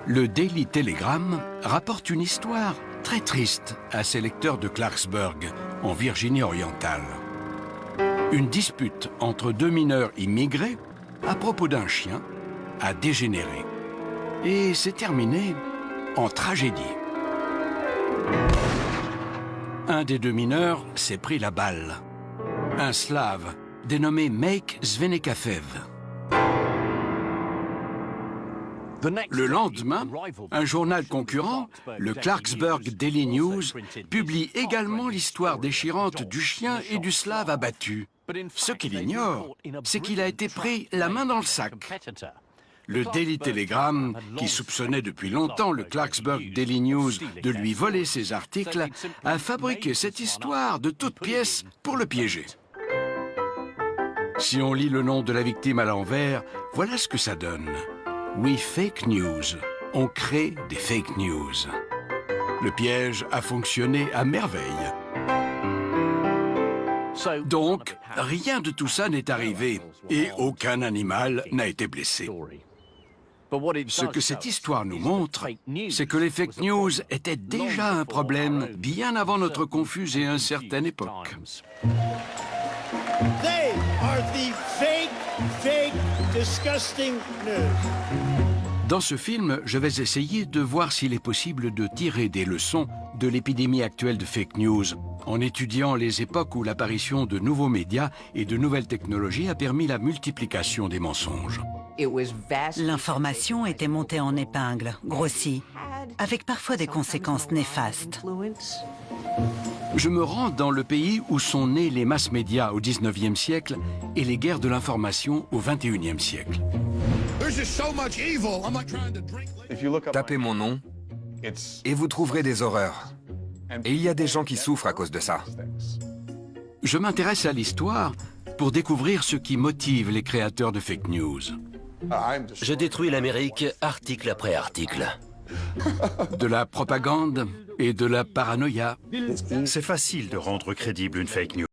le Daily Telegram rapporte une histoire très triste à ses lecteurs de Clarksburg, en Virginie orientale. Une dispute entre 2 mineurs immigrés à propos d'un chien a dégénéré et s'est terminée en tragédie. Un des 2 mineurs s'est pris la balle. Un Slave dénommé Make Svenekachev. Le lendemain, un journal concurrent, le Clarksburg Daily News, publie également l'histoire déchirante du chien et du Slave abattu. Ce qu'il ignore, c'est qu'il a été pris la main dans le sac. Le Daily Telegram, qui soupçonnait depuis longtemps le Clarksburg Daily News de lui voler ses articles, a fabriqué cette histoire de toutes pièces pour le piéger. Si on lit le nom de la victime à l'envers, voilà ce que ça donne. We fake news. On crée des fake news. Le piège a fonctionné à merveille. Donc, rien de tout ça n'est arrivé et aucun animal n'a été blessé. Ce que cette histoire nous montre, c'est que les fake news étaient déjà un problème bien avant notre confuse et incertaine époque. They are the fake, disgusting news. Dans ce film, je vais essayer de voir s'il est possible de tirer des leçons de l'épidémie actuelle de fake news, en étudiant les époques où l'apparition de nouveaux médias et de nouvelles technologies a permis la multiplication des mensonges. L'information était montée en épingle, grossie, avec parfois des conséquences néfastes. Je me rends dans le pays où sont nés les masses médias au 19e siècle et les guerres de l'information au 21e siècle. Tapez mon nom et vous trouverez des horreurs. Et il y a des gens qui souffrent à cause de ça. Je m'intéresse à l'histoire pour découvrir ce qui motive les créateurs de fake news. Je détruis l'Amérique article après article. De la propagande et de la paranoïa. C'est facile de rendre crédible une fake news.